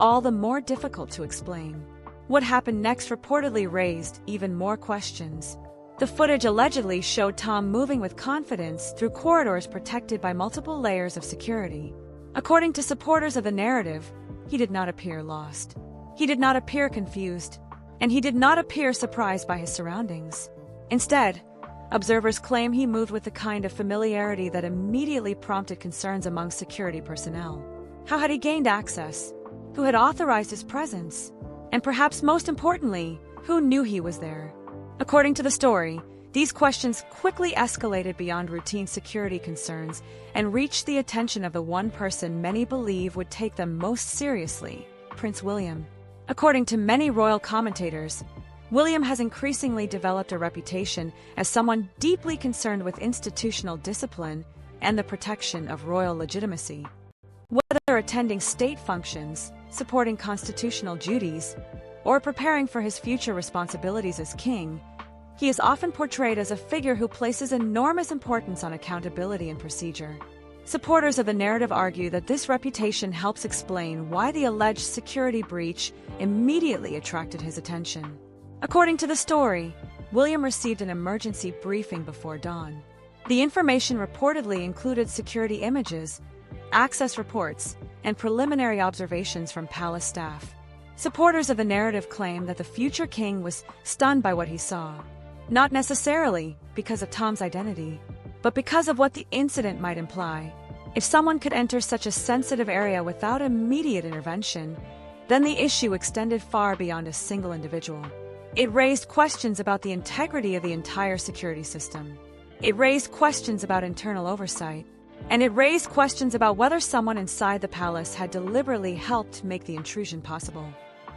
all the more difficult to explain. What happened next reportedly raised even more questions. The footage allegedly showed Tom moving with confidence through corridors protected by multiple layers of security. According to supporters of the narrative, he did not appear lost. He did not appear confused, and he did not appear surprised by his surroundings. Instead, observers claim he moved with the kind of familiarity that immediately prompted concerns among security personnel. How had he gained access? Who had authorized his presence? And perhaps most importantly, who knew he was there? According to the story, these questions quickly escalated beyond routine security concerns and reached the attention of the one person many believe would take them most seriously, Prince William. According to many royal commentators, William has increasingly developed a reputation as someone deeply concerned with institutional discipline and the protection of royal legitimacy. Whether attending state functions, supporting constitutional duties, or preparing for his future responsibilities as king, he is often portrayed as a figure who places enormous importance on accountability and procedure. Supporters of the narrative argue that this reputation helps explain why the alleged security breach immediately attracted his attention. According to the story, William received an emergency briefing before dawn. The information reportedly included security images, access reports, and preliminary observations from palace staff. Supporters of the narrative claim that the future king was stunned by what he saw, not necessarily because of Tom's identity, but because of what the incident might imply. If someone could enter such a sensitive area without immediate intervention, then the issue extended far beyond a single individual. It raised questions about the integrity of the entire security system. It raised questions about internal oversight. And it raised questions about whether someone inside the palace had deliberately helped make the intrusion possible.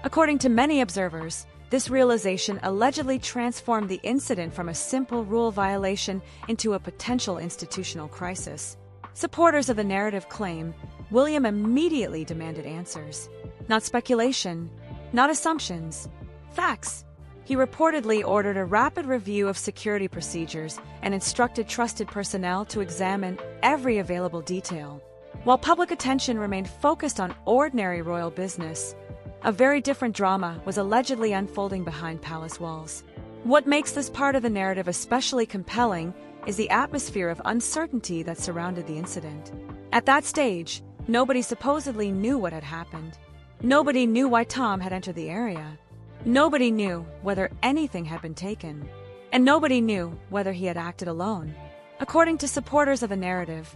According to many observers, this realization allegedly transformed the incident from a simple rule violation into a potential institutional crisis. Supporters of the narrative claim William immediately demanded answers. Not speculation, not assumptions, facts. He reportedly ordered a rapid review of security procedures and instructed trusted personnel to examine every available detail. While public attention remained focused on ordinary royal business, a very different drama was allegedly unfolding behind palace walls. What makes this part of the narrative especially compelling is the atmosphere of uncertainty that surrounded the incident. At that stage, nobody supposedly knew what had happened. Nobody knew why Tom had entered the area. Nobody knew whether anything had been taken. And nobody knew whether he had acted alone. According to supporters of the narrative,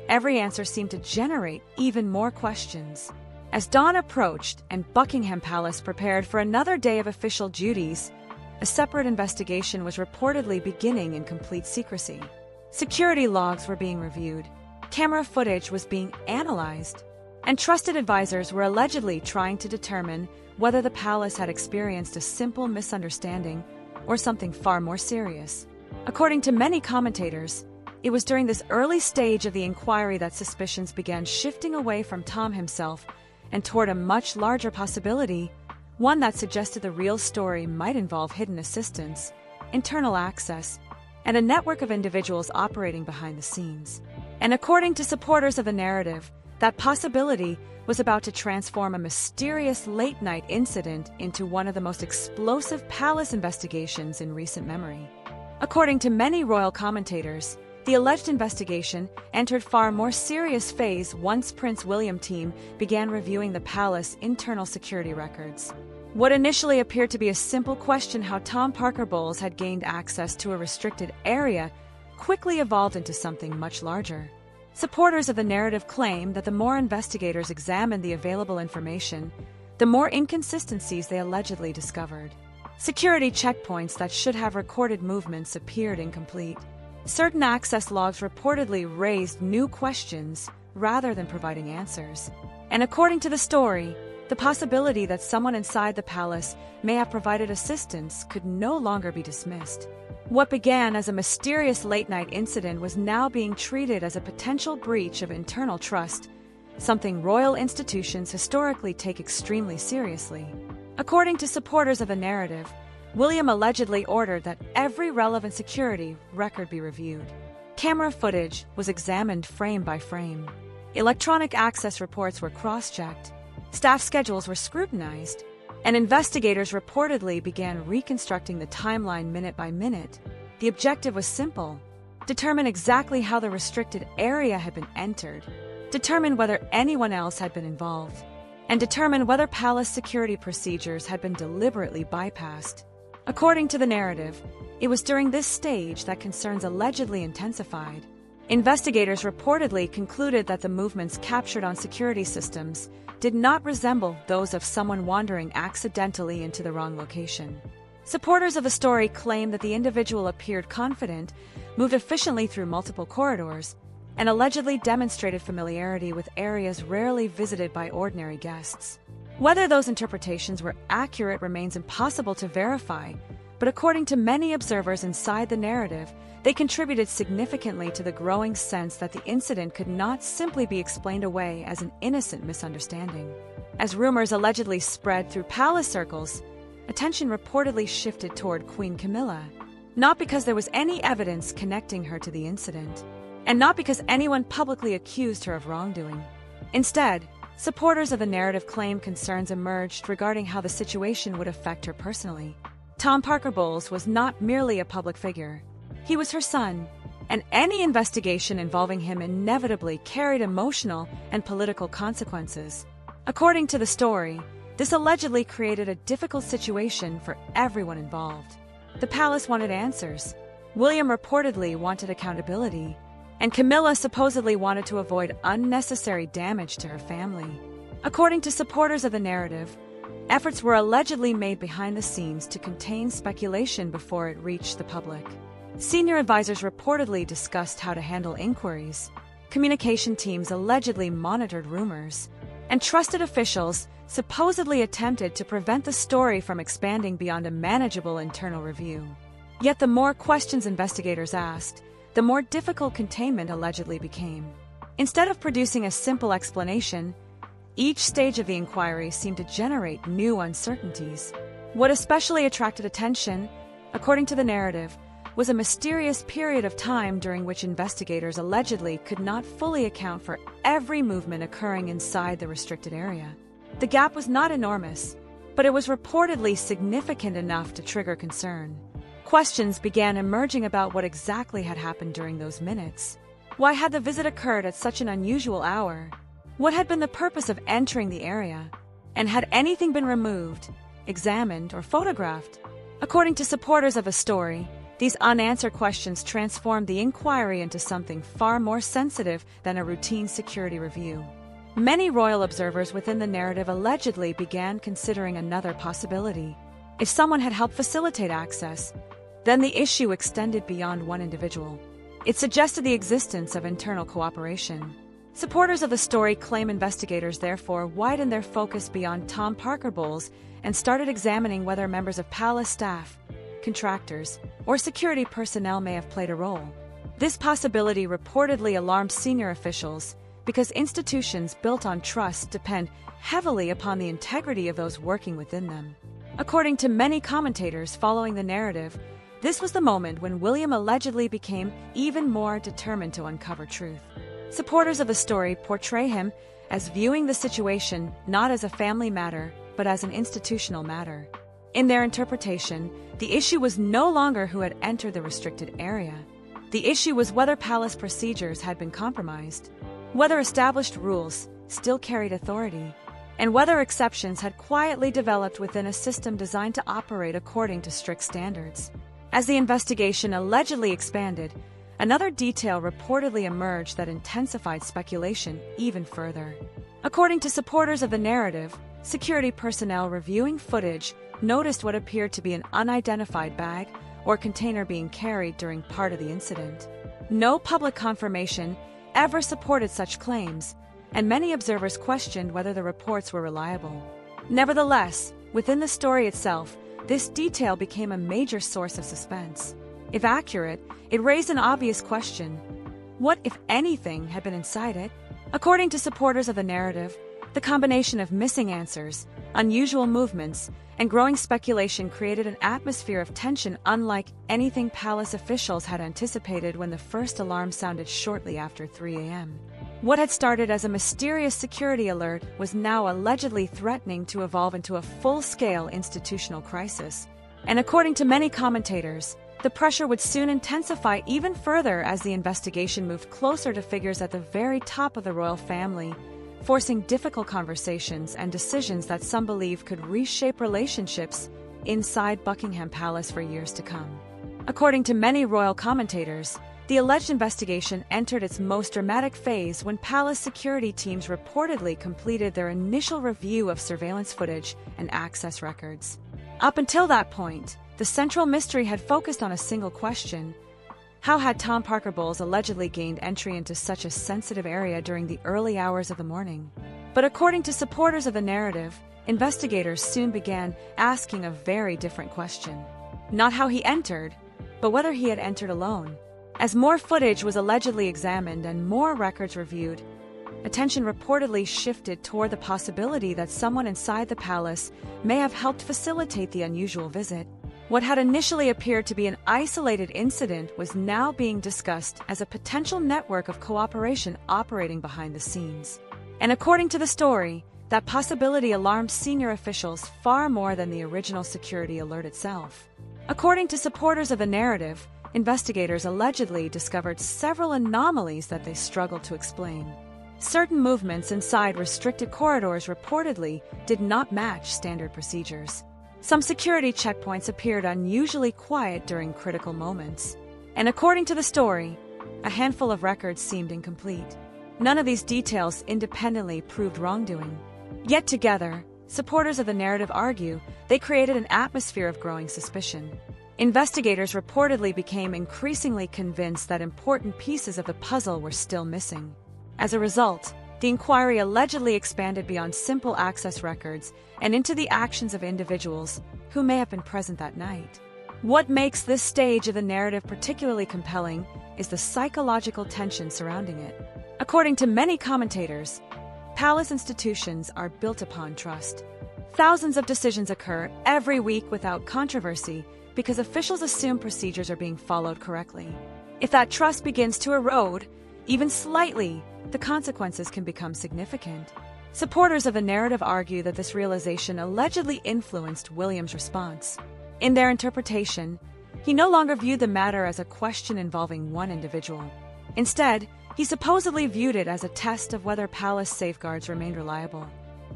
every answer seemed to generate even more questions. As dawn approached and Buckingham Palace prepared for another day of official duties, a separate investigation was reportedly beginning in complete secrecy. Security logs were being reviewed, camera footage was being analyzed, and trusted advisors were allegedly trying to determine whether the palace had experienced a simple misunderstanding or something far more serious. According to many commentators, it was during this early stage of the inquiry that suspicions began shifting away from Tom himself and toward a much larger possibility, one that suggested the real story might involve hidden assistance, internal access, and a network of individuals operating behind the scenes. And according to supporters of the narrative, that possibility was about to transform a mysterious late-night incident into one of the most explosive palace investigations in recent memory. According to many royal commentators, the alleged investigation entered far more serious phase once Prince William team began reviewing the palace internal security records. What initially appeared to be a simple question how Tom Parker Bowles had gained access to a restricted area quickly evolved into something much larger. Supporters of the narrative claim that the more investigators examined the available information, the more inconsistencies they allegedly discovered. Security checkpoints that should have recorded movements appeared incomplete. Certain access logs reportedly raised new questions rather than providing answers. And according to the story, the possibility that someone inside the palace may have provided assistance could no longer be dismissed. What began as a mysterious late-night incident was now being treated as a potential breach of internal trust, something royal institutions historically take extremely seriously. According to supporters of the narrative, William allegedly ordered that every relevant security record be reviewed. Camera footage was examined frame by frame. Electronic access reports were cross-checked. Staff schedules were scrutinized, and investigators reportedly began reconstructing the timeline minute by minute. The objective was simple: determine exactly how the restricted area had been entered, determine whether anyone else had been involved, and determine whether palace security procedures had been deliberately bypassed. According to the narrative, it was during this stage that concerns allegedly intensified. Investigators reportedly concluded that the movements captured on security systems did not resemble those of someone wandering accidentally into the wrong location. Supporters of the story claim that the individual appeared confident, moved efficiently through multiple corridors, and allegedly demonstrated familiarity with areas rarely visited by ordinary guests. Whether those interpretations were accurate remains impossible to verify, but according to many observers inside the narrative, they contributed significantly to the growing sense that the incident could not simply be explained away as an innocent misunderstanding. As rumors allegedly spread through palace circles, attention reportedly shifted toward Queen Camilla, not because there was any evidence connecting her to the incident, and not because anyone publicly accused her of wrongdoing. Instead, supporters of the narrative claim concerns emerged regarding how the situation would affect her personally. Tom Parker Bowles was not merely a public figure. He was her son, and any investigation involving him inevitably carried emotional and political consequences. According to the story, this allegedly created a difficult situation for everyone involved. The palace wanted answers. William reportedly wanted accountability, and Camilla supposedly wanted to avoid unnecessary damage to her family. According to supporters of the narrative, efforts were allegedly made behind the scenes to contain speculation before it reached the public. Senior advisors reportedly discussed how to handle inquiries. Communication teams allegedly monitored rumors, and trusted officials supposedly attempted to prevent the story from expanding beyond a manageable internal review. Yet the more questions investigators asked, the more difficult containment allegedly became. Instead of producing a simple explanation, each stage of the inquiry seemed to generate new uncertainties. What especially attracted attention, according to the narrative, was a mysterious period of time during which investigators allegedly could not fully account for every movement occurring inside the restricted area. The gap was not enormous, but it was reportedly significant enough to trigger concern. Questions began emerging about what exactly had happened during those minutes. Why had the visit occurred at such an unusual hour? What had been the purpose of entering the area? And had anything been removed, examined, or photographed? According to supporters of the story, these unanswered questions transformed the inquiry into something far more sensitive than a routine security review. Many royal observers within the narrative allegedly began considering another possibility. If someone had helped facilitate access, then the issue extended beyond one individual. It suggested the existence of internal cooperation. Supporters of the story claim investigators therefore widened their focus beyond Tom Parker Bowles and started examining whether members of palace staff, contractors, or security personnel may have played a role. This possibility reportedly alarmed senior officials because institutions built on trust depend heavily upon the integrity of those working within them. According to many commentators following the narrative, this was the moment when William allegedly became even more determined to uncover truth. Supporters of the story portray him as viewing the situation not as a family matter, but as an institutional matter. In their interpretation, the issue was no longer who had entered the restricted area. The issue was whether palace procedures had been compromised, whether established rules still carried authority, and whether exceptions had quietly developed within a system designed to operate according to strict standards. As the investigation allegedly expanded, another detail reportedly emerged that intensified speculation even further. According to supporters of the narrative, security personnel reviewing footage noticed what appeared to be an unidentified bag or container being carried during part of the incident. No public confirmation ever supported such claims, and many observers questioned whether the reports were reliable. Nevertheless, within the story itself, this detail became a major source of suspense. If accurate, it raised an obvious question. What, if anything, had been inside it? According to supporters of the narrative, the combination of missing answers, unusual movements, and growing speculation created an atmosphere of tension unlike anything palace officials had anticipated when the first alarm sounded shortly after 3 a.m. What had started as a mysterious security alert was now allegedly threatening to evolve into a full-scale institutional crisis. And according to many commentators, the pressure would soon intensify even further as the investigation moved closer to figures at the very top of the royal family, forcing difficult conversations and decisions that some believe could reshape relationships inside Buckingham Palace for years to come. According to many royal commentators, the alleged investigation entered its most dramatic phase when palace security teams reportedly completed their initial review of surveillance footage and access records. Up until that point, the central mystery had focused on a single question: how had Tom Parker Bowles allegedly gained entry into such a sensitive area during the early hours of the morning? But according to supporters of the narrative, investigators soon began asking a very different question. Not how he entered, but whether he had entered alone. As more footage was allegedly examined and more records reviewed, attention reportedly shifted toward the possibility that someone inside the palace may have helped facilitate the unusual visit. What had initially appeared to be an isolated incident was now being discussed as a potential network of cooperation operating behind the scenes. And according to the story, that possibility alarmed senior officials far more than the original security alert itself. According to supporters of the narrative, investigators allegedly discovered several anomalies that they struggled to explain. Certain movements inside restricted corridors reportedly did not match standard procedures. Some security checkpoints appeared unusually quiet during critical moments. And according to the story, a handful of records seemed incomplete. None of these details independently proved wrongdoing. Yet together, supporters of the narrative argue they created an atmosphere of growing suspicion. Investigators reportedly became increasingly convinced that important pieces of the puzzle were still missing. As a result, the inquiry allegedly expanded beyond simple access records and into the actions of individuals who may have been present that night. What makes this stage of the narrative particularly compelling is the psychological tension surrounding it. According to many commentators, palace institutions are built upon trust. Thousands of decisions occur every week without controversy because officials assume procedures are being followed correctly. If that trust begins to erode, even slightly, the consequences can become significant. Supporters of the narrative argue that this realization allegedly influenced William's response. In their interpretation, he no longer viewed the matter as a question involving one individual. Instead, he supposedly viewed it as a test of whether palace safeguards remained reliable.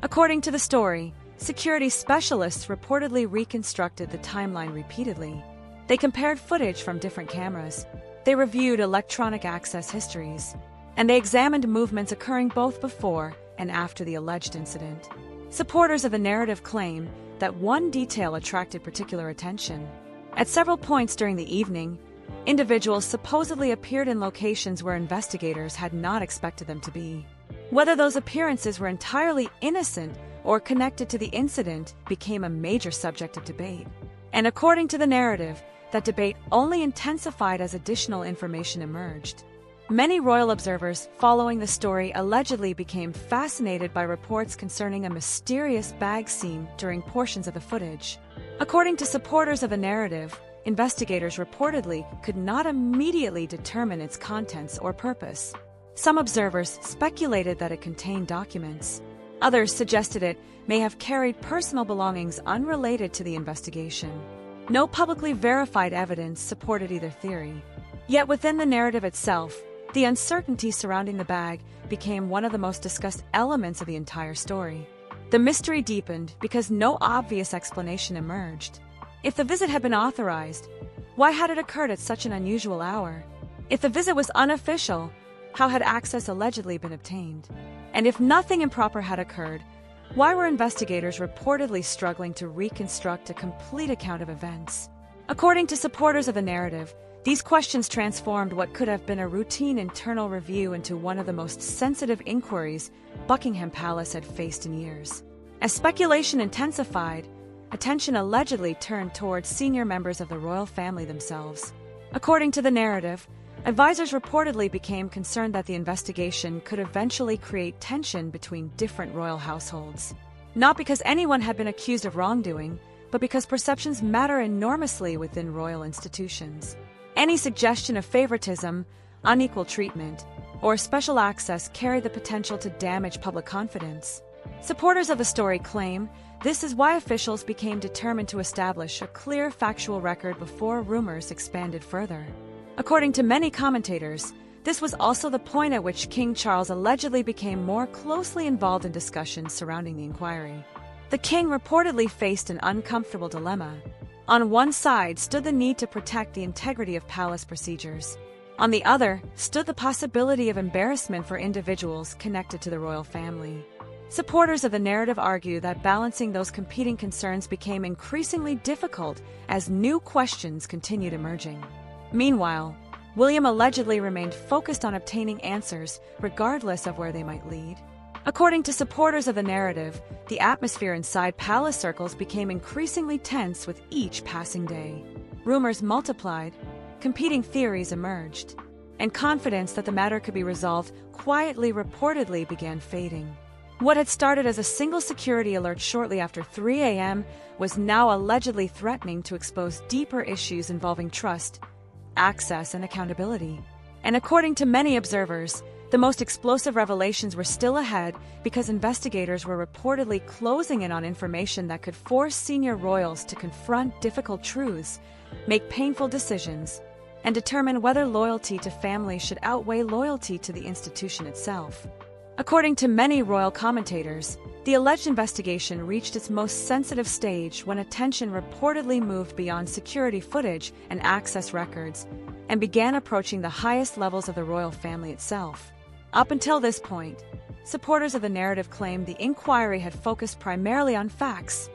According to the story, security specialists reportedly reconstructed the timeline repeatedly. They compared footage from different cameras. They reviewed electronic access histories. And they examined movements occurring both before and after the alleged incident. Supporters of the narrative claim that one detail attracted particular attention. At several points during the evening, individuals supposedly appeared in locations where investigators had not expected them to be. Whether those appearances were entirely innocent or connected to the incident became a major subject of debate. And according to the narrative, that debate only intensified as additional information emerged. Many royal observers following the story allegedly became fascinated by reports concerning a mysterious bag seen during portions of the footage. According to supporters of the narrative, investigators reportedly could not immediately determine its contents or purpose. Some observers speculated that it contained documents. Others suggested it may have carried personal belongings unrelated to the investigation. No publicly verified evidence supported either theory. Yet within the narrative itself, the uncertainty surrounding the bag became one of the most discussed elements of the entire story. The mystery deepened because no obvious explanation emerged. If the visit had been authorized, why had it occurred at such an unusual hour? If the visit was unofficial, how had access allegedly been obtained? And if nothing improper had occurred, why were investigators reportedly struggling to reconstruct a complete account of events? According to supporters of the narrative, these questions transformed what could have been a routine internal review into one of the most sensitive inquiries Buckingham Palace had faced in years. As speculation intensified, attention allegedly turned towards senior members of the royal family themselves. According to the narrative, advisors reportedly became concerned that the investigation could eventually create tension between different royal households. Not because anyone had been accused of wrongdoing, but because perceptions matter enormously within royal institutions. Any suggestion of favoritism, unequal treatment, or special access carried the potential to damage public confidence. Supporters of the story claim this is why officials became determined to establish a clear factual record before rumors expanded further. According to many commentators, this was also the point at which King Charles allegedly became more closely involved in discussions surrounding the inquiry. The king reportedly faced an uncomfortable dilemma. On one side stood the need to protect the integrity of palace procedures. On the other stood the possibility of embarrassment for individuals connected to the royal family. Supporters of the narrative argue that balancing those competing concerns became increasingly difficult as new questions continued emerging. Meanwhile, William allegedly remained focused on obtaining answers, regardless of where they might lead. According to supporters of the narrative, the atmosphere inside palace circles became increasingly tense with each passing day. Rumors multiplied, competing theories emerged, and confidence that the matter could be resolved quietly reportedly began fading. What had started as a single security alert shortly after 3 a.m. was now allegedly threatening to expose deeper issues involving trust, access, and accountability. And according to many observers, the most explosive revelations were still ahead because investigators were reportedly closing in on information that could force senior royals to confront difficult truths, make painful decisions, and determine whether loyalty to family should outweigh loyalty to the institution itself. According to many royal commentators, the alleged investigation reached its most sensitive stage when attention reportedly moved beyond security footage and access records and began approaching the highest levels of the royal family itself. Up until this point, supporters of the narrative claimed the inquiry had focused primarily on facts,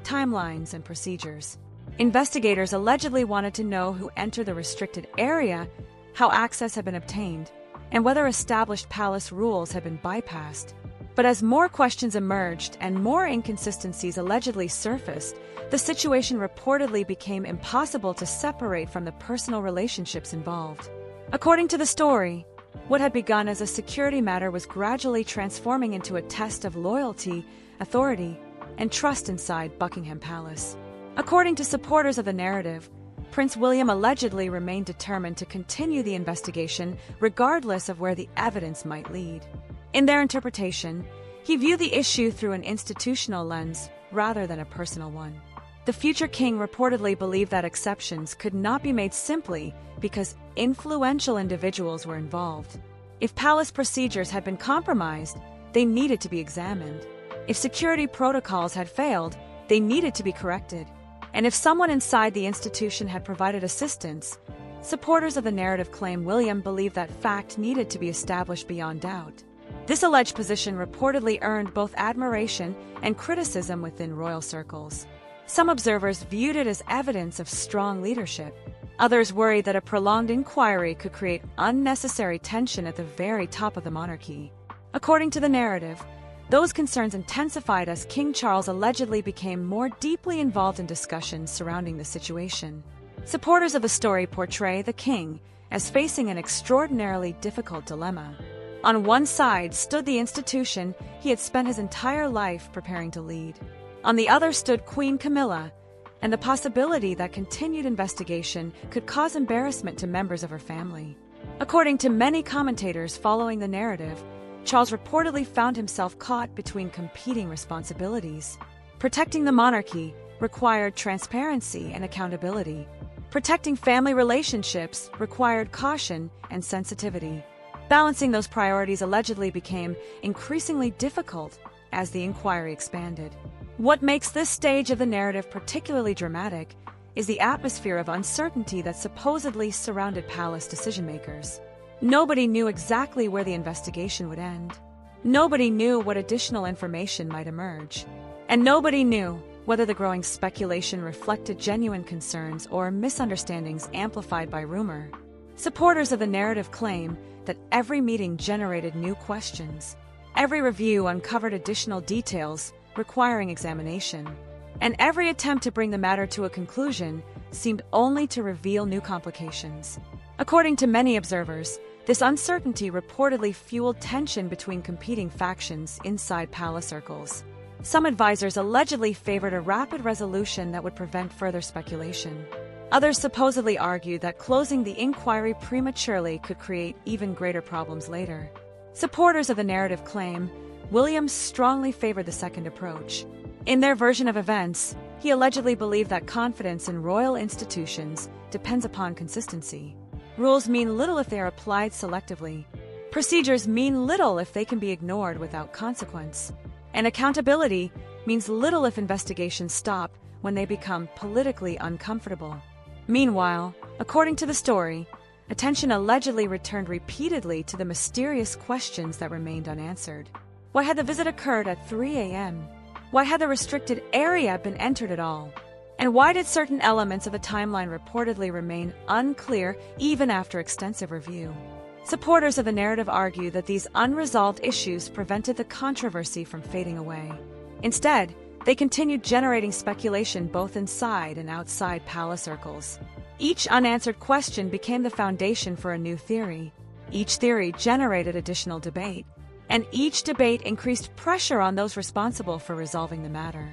timelines, and procedures. Investigators allegedly wanted to know who entered the restricted area, how access had been obtained, and whether established palace rules had been bypassed. But as more questions emerged and more inconsistencies allegedly surfaced, the situation reportedly became impossible to separate from the personal relationships involved. According to the story, what had begun as a security matter was gradually transforming into a test of loyalty, authority, and trust inside Buckingham Palace. According to supporters of the narrative, Prince William allegedly remained determined to continue the investigation regardless of where the evidence might lead. In their interpretation, he viewed the issue through an institutional lens rather than a personal one. The future king reportedly believed that exceptions could not be made simply because influential individuals were involved. If palace procedures had been compromised, they needed to be examined. If security protocols had failed, they needed to be corrected. And if someone inside the institution had provided assistance, supporters of the narrative claim William believed that fact needed to be established beyond doubt. This alleged position reportedly earned both admiration and criticism within royal circles. Some observers viewed it as evidence of strong leadership. Others worried that a prolonged inquiry could create unnecessary tension at the very top of the monarchy. According to the narrative, those concerns intensified as King Charles allegedly became more deeply involved in discussions surrounding the situation. Supporters of the story portray the king as facing an extraordinarily difficult dilemma. On one side stood the institution he had spent his entire life preparing to lead. On the other stood Queen Camilla, and the possibility that continued investigation could cause embarrassment to members of her family. According to many commentators following the narrative, Charles reportedly found himself caught between competing responsibilities. Protecting the monarchy required transparency and accountability. Protecting family relationships required caution and sensitivity. Balancing those priorities allegedly became increasingly difficult as the inquiry expanded. What makes this stage of the narrative particularly dramatic is the atmosphere of uncertainty that supposedly surrounded palace decision-makers. Nobody knew exactly where the investigation would end. Nobody knew what additional information might emerge. And nobody knew whether the growing speculation reflected genuine concerns or misunderstandings amplified by rumor. Supporters of the narrative claim that every meeting generated new questions. Every review uncovered additional details requiring examination. And every attempt to bring the matter to a conclusion seemed only to reveal new complications. According to many observers, this uncertainty reportedly fueled tension between competing factions inside palace circles. Some advisors allegedly favored a rapid resolution that would prevent further speculation. Others supposedly argue that closing the inquiry prematurely could create even greater problems later. Supporters of the narrative claim William strongly favored the second approach. In their version of events, he allegedly believed that confidence in royal institutions depends upon consistency. Rules mean little if they are applied selectively. Procedures mean little if they can be ignored without consequence. And accountability means little if investigations stop when they become politically uncomfortable. Meanwhile, according to the story, attention allegedly returned repeatedly to the mysterious questions that remained unanswered. Why had the visit occurred at 3 a.m.? Why had the restricted area been entered at all? And why did certain elements of the timeline reportedly remain unclear even after extensive review? Supporters of the narrative argue that these unresolved issues prevented the controversy from fading away. Instead, they continued generating speculation both inside and outside palace circles. Each unanswered question became the foundation for a new theory. Each theory generated additional debate, and each debate increased pressure on those responsible for resolving the matter.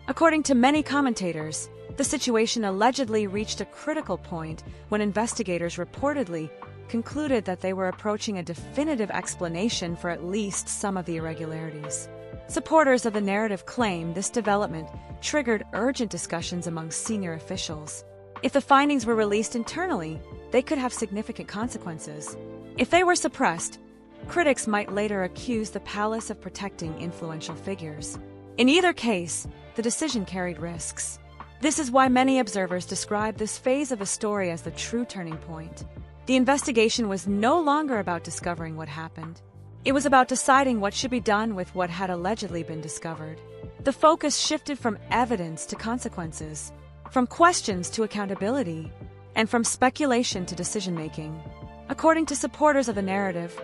According to many commentators, the situation allegedly reached a critical point when investigators reportedly concluded that they were approaching a definitive explanation for at least some of the irregularities. Supporters of the narrative claim this development triggered urgent discussions among senior officials. If the findings were released internally, they could have significant consequences. If they were suppressed, critics might later accuse the palace of protecting influential figures. In either case, the decision carried risks. This is why many observers describe this phase of the story as the true turning point. The investigation was no longer about discovering what happened. It was about deciding what should be done with what had allegedly been discovered. The focus shifted from evidence to consequences, from questions to accountability, and from speculation to decision-making. According to supporters of the narrative,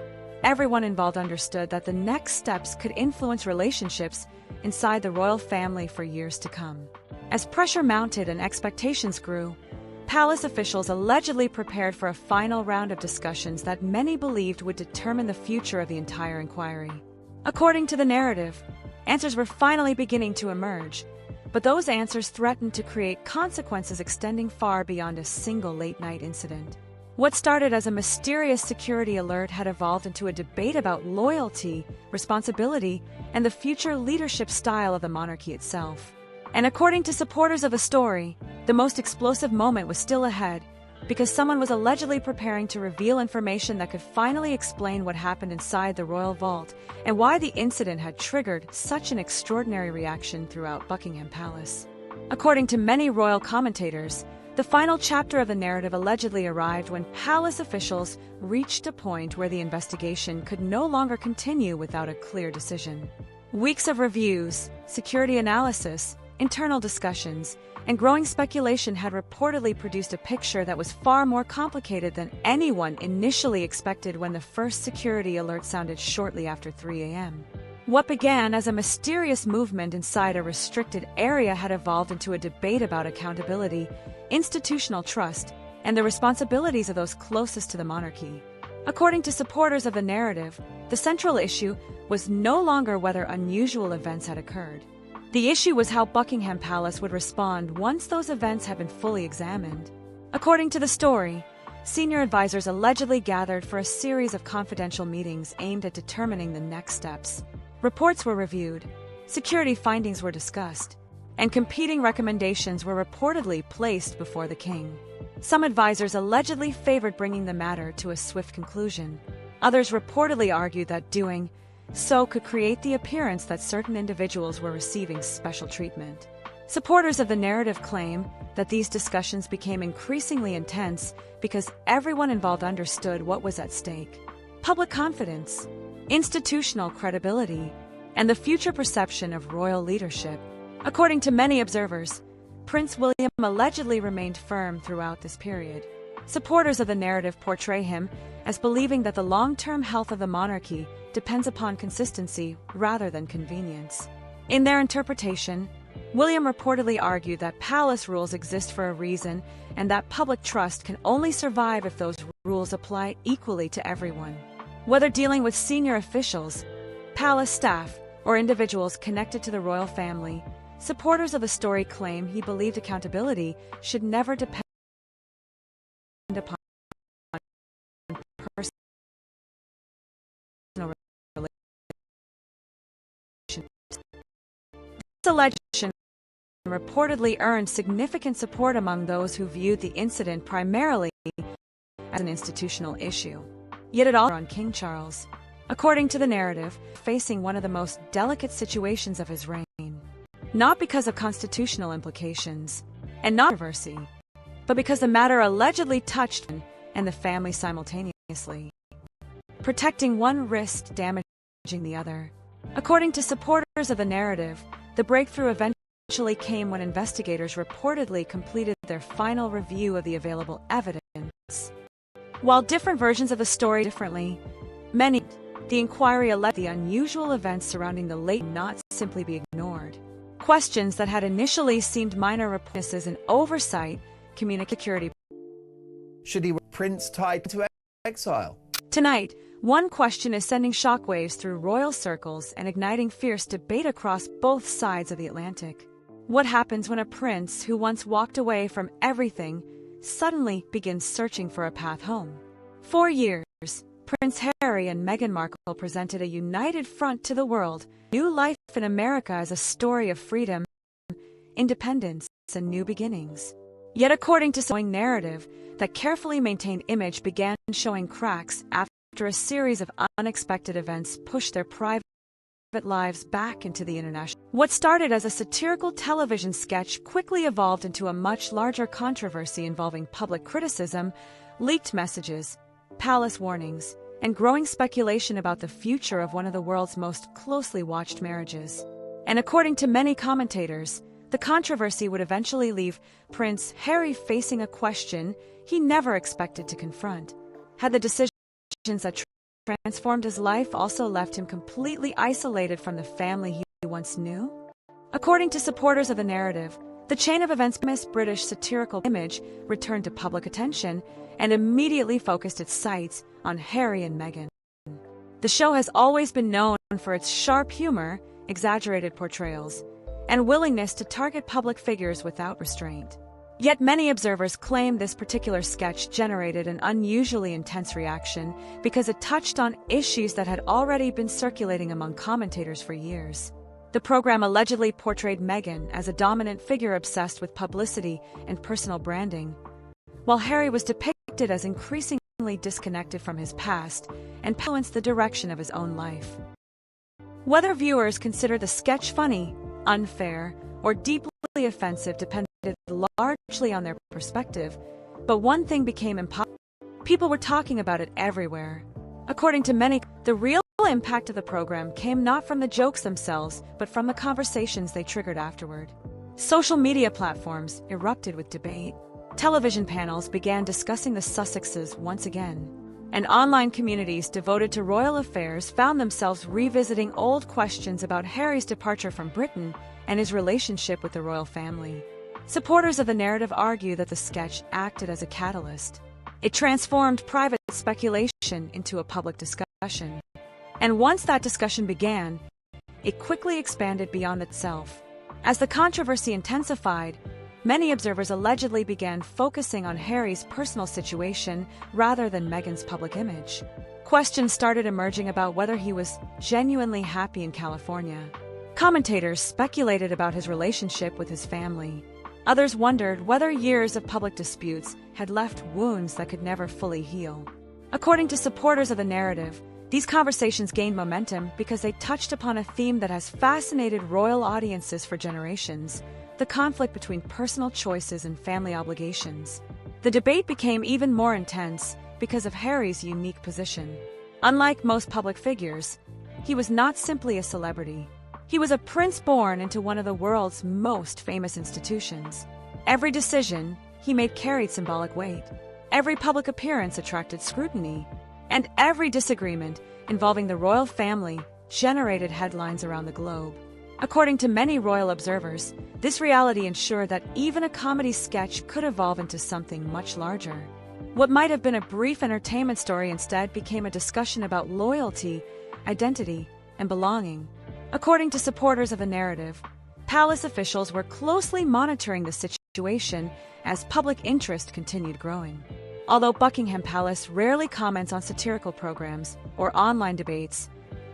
everyone involved understood that the next steps could influence relationships inside the royal family for years to come. As pressure mounted and expectations grew, palace officials allegedly prepared for a final round of discussions that many believed would determine the future of the entire inquiry. According to the narrative, answers were finally beginning to emerge, but those answers threatened to create consequences extending far beyond a single late-night incident. What started as a mysterious security alert had evolved into a debate about loyalty, responsibility, and the future leadership style of the monarchy itself. And according to supporters of the story, the most explosive moment was still ahead, because someone was allegedly preparing to reveal information that could finally explain what happened inside the royal vault and why the incident had triggered such an extraordinary reaction throughout Buckingham Palace. According to many royal commentators, the final chapter of the narrative allegedly arrived when palace officials reached a point where the investigation could no longer continue without a clear decision. Weeks of reviews, security analysis, internal discussions, and growing speculation had reportedly produced a picture that was far more complicated than anyone initially expected when the first security alert sounded shortly after 3 a.m. What began as a mysterious movement inside a restricted area had evolved into a debate about accountability, institutional trust, and the responsibilities of those closest to the monarchy. According to supporters of the narrative, the central issue was no longer whether unusual events had occurred. The issue was how Buckingham Palace would respond once those events had been fully examined. According to the story, senior advisors allegedly gathered for a series of confidential meetings aimed at determining the next steps. Reports were reviewed, security findings were discussed, and competing recommendations were reportedly placed before the king. Some advisors allegedly favored bringing the matter to a swift conclusion. Others reportedly argued that doing so could create the appearance that certain individuals were receiving special treatment. Supporters of the narrative claim that these discussions became increasingly intense because everyone involved understood what was at stake: public confidence, institutional credibility, and the future perception of royal leadership. According to many observers, Prince William allegedly remained firm throughout this period. Supporters of the narrative portray him as believing that the long-term health of the monarchy depends upon consistency rather than convenience. In their interpretation, William reportedly argued that palace rules exist for a reason and that public trust can only survive if those rules apply equally to everyone. Whether dealing with senior officials, palace staff, or individuals connected to the royal family, supporters of the story claim he believed accountability should never depend allegation reportedly earned significant support among those who viewed the incident primarily as an institutional issue. Yet it all on King Charles, according to the narrative, facing one of the most delicate situations of his reign. Not because of constitutional implications, and not controversy, but because the matter allegedly touched him and the family simultaneously. Protecting one risked damaging the other. According to supporters of the narrative, the breakthrough eventually came when investigators reportedly completed their final review of the available evidence. While different versions of the story differently, the inquiry alleged the unusual events surrounding the late not simply be ignored. Questions that had initially seemed minor weaknesses and oversight, security. Should he Prince tied to exile? Tonight, one question is sending shockwaves through royal circles and igniting fierce debate across both sides of the Atlantic. What happens when a prince who once walked away from everything suddenly begins searching for a path home? For years, Prince Harry and Meghan Markle presented a united front to the world. New life in America as a story of freedom, independence, and new beginnings. Yet according to some narrative, that carefully maintained image began showing cracks after a series of unexpected events pushed their private lives back into the international. What started as a satirical television sketch quickly evolved into a much larger controversy involving public criticism, leaked messages, palace warnings, and growing speculation about the future of one of the world's most closely watched marriages. And according to many commentators, the controversy would eventually leave Prince Harry facing a question he never expected to confront. Had the decisions that transformed his life also left him completely isolated from the family he once knew? According to supporters of the narrative, the chain of events British satirical image returned to public attention and immediately focused its sights on Harry and Meghan. The show has always been known for its sharp humor, exaggerated portrayals, and willingness to target public figures without restraint. Yet many observers claim this particular sketch generated an unusually intense reaction because it touched on issues that had already been circulating among commentators for years. The program allegedly portrayed Meghan as a dominant figure obsessed with publicity and personal branding, while Harry was depicted as increasingly disconnected from his past and influenced the direction of his own life. Whether viewers consider the sketch funny, unfair, or deeply offensive depended largely on their perspective, but one thing became impossible. People were talking about it everywhere. According to many, the real impact of the program came not from the jokes themselves, but from the conversations they triggered afterward. Social media platforms erupted with debate. Television panels began discussing the Sussexes once again, and online communities devoted to royal affairs found themselves revisiting old questions about Harry's departure from Britain and his relationship with the royal family. Supporters of the narrative argue that the sketch acted as a catalyst. It transformed private speculation into a public discussion. And once that discussion began, it quickly expanded beyond itself. As the controversy intensified, many observers allegedly began focusing on Harry's personal situation rather than Meghan's public image. Questions started emerging about whether he was genuinely happy in California. Commentators speculated about his relationship with his family. Others wondered whether years of public disputes had left wounds that could never fully heal. According to supporters of the narrative, these conversations gained momentum because they touched upon a theme that has fascinated royal audiences for generations: the conflict between personal choices and family obligations. The debate became even more intense because of Harry's unique position. Unlike most public figures, he was not simply a celebrity. He was a prince born into one of the world's most famous institutions. Every decision he made carried symbolic weight. Every public appearance attracted scrutiny. And every disagreement involving the royal family generated headlines around the globe. According to many royal observers, this reality ensured that even a comedy sketch could evolve into something much larger. What might have been a brief entertainment story instead became a discussion about loyalty, identity, and belonging. According to supporters of the narrative, palace officials were closely monitoring the situation as public interest continued growing. Although Buckingham Palace rarely comments on satirical programs or online debates,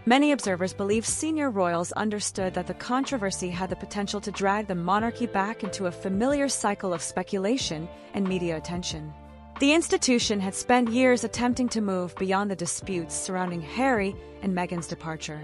Many observers believe senior royals understood that the controversy had the potential to drag the monarchy back into a familiar cycle of speculation and media attention. The institution had spent years attempting to move beyond the disputes surrounding Harry and Meghan's departure.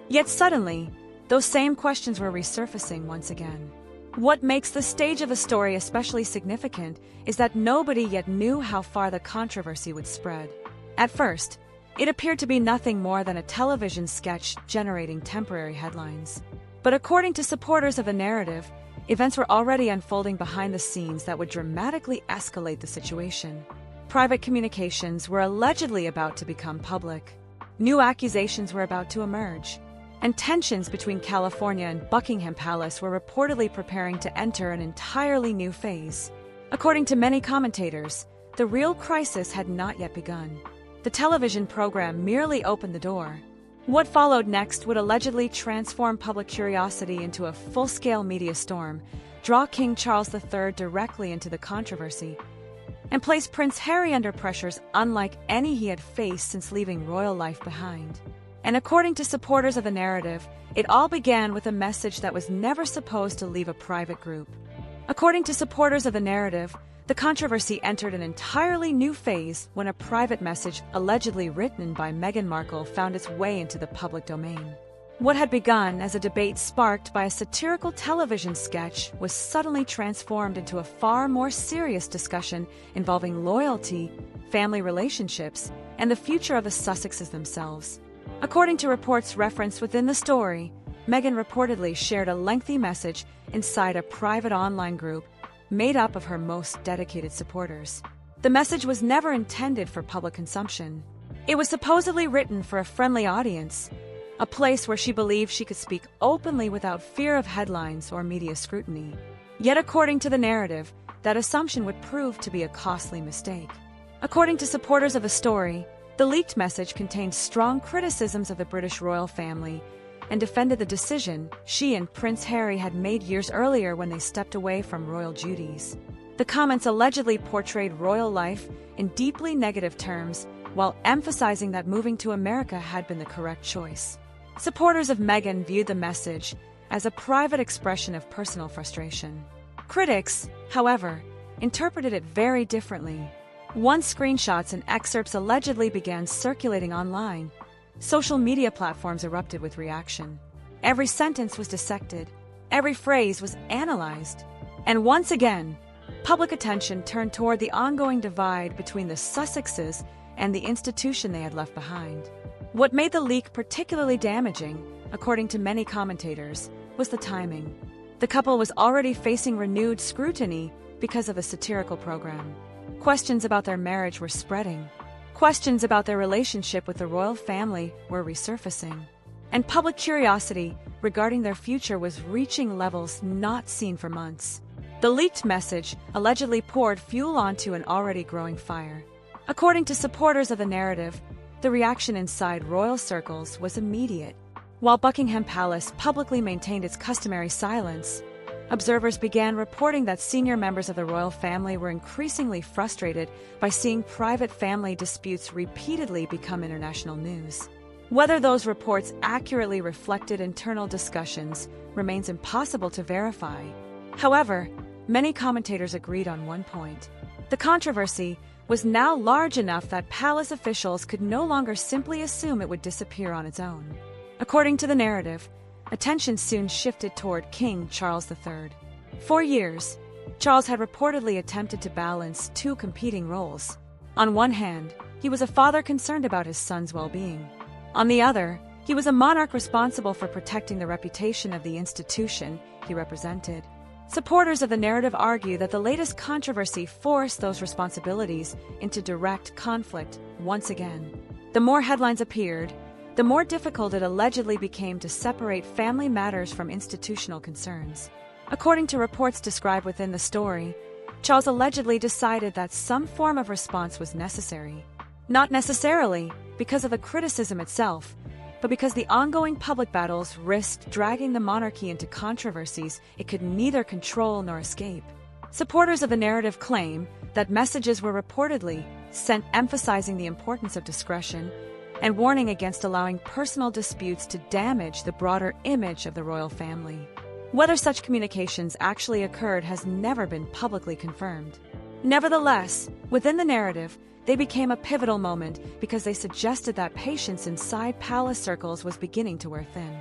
Yet suddenly, those same questions were resurfacing once again. What makes the stage of the story especially significant is that nobody yet knew how far the controversy would spread. At first, it appeared to be nothing more than a television sketch generating temporary headlines. But according to supporters of the narrative, events were already unfolding behind the scenes that would dramatically escalate the situation. Private communications were allegedly about to become public. New accusations were about to emerge. And tensions between California and Buckingham Palace were reportedly preparing to enter an entirely new phase. According to many commentators, the real crisis had not yet begun. The television program merely opened the door. What followed next would allegedly transform public curiosity into a full-scale media storm, draw King Charles III directly into the controversy, and place Prince Harry under pressures unlike any he had faced since leaving royal life behind. And according to supporters of the narrative, it all began with a message that was never supposed to leave a private group. According to supporters of the narrative, the controversy entered an entirely new phase when a private message allegedly written by Meghan Markle found its way into the public domain. What had begun as a debate sparked by a satirical television sketch was suddenly transformed into a far more serious discussion involving loyalty, family relationships, and the future of the Sussexes themselves. According to reports referenced within the story, Meghan reportedly shared a lengthy message inside a private online group made up of her most dedicated supporters. The message was never intended for public consumption. It was supposedly written for a friendly audience, a place where she believed she could speak openly without fear of headlines or media scrutiny. Yet according to the narrative, that assumption would prove to be a costly mistake. According to supporters of the story, the leaked message contained strong criticisms of the British royal family and defended the decision she and Prince Harry had made years earlier when they stepped away from royal duties. The comments allegedly portrayed royal life in deeply negative terms, while emphasizing that moving to America had been the correct choice. Supporters of Meghan viewed the message as a private expression of personal frustration. Critics, however, interpreted it very differently. Once screenshots and excerpts allegedly began circulating online, social media platforms erupted with reaction. Every sentence was dissected, every phrase was analyzed, and once again, public attention turned toward the ongoing divide between the Sussexes and the institution they had left behind. What made the leak particularly damaging, according to many commentators, was the timing. The couple was already facing renewed scrutiny because of the satirical program. Questions about their marriage were spreading. Questions about their relationship with the royal family were resurfacing. And public curiosity regarding their future was reaching levels not seen for months. The leaked message allegedly poured fuel onto an already growing fire. According to supporters of the narrative, the reaction inside royal circles was immediate. While Buckingham Palace publicly maintained its customary silence, observers began reporting that senior members of the royal family were increasingly frustrated by seeing private family disputes repeatedly become international news. Whether those reports accurately reflected internal discussions remains impossible to verify. However, many commentators agreed on one point. The controversy was now large enough that palace officials could no longer simply assume it would disappear on its own. According to the narrative, attention soon shifted toward King Charles III. For years, Charles had reportedly attempted to balance two competing roles. On one hand, he was a father concerned about his son's well-being. On the other, he was a monarch responsible for protecting the reputation of the institution he represented. Supporters of the narrative argue that the latest controversy forced those responsibilities into direct conflict once again. The more headlines appeared, the more difficult it allegedly became to separate family matters from institutional concerns. According to reports described within the story, Charles allegedly decided that some form of response was necessary. Not necessarily because of the criticism itself, but because the ongoing public battles risked dragging the monarchy into controversies it could neither control nor escape. Supporters of the narrative claim that messages were reportedly sent emphasizing the importance of discretion, and warning against allowing personal disputes to damage the broader image of the royal family. Whether such communications actually occurred has never been publicly confirmed. Nevertheless, within the narrative, they became a pivotal moment because they suggested that patience inside palace circles was beginning to wear thin.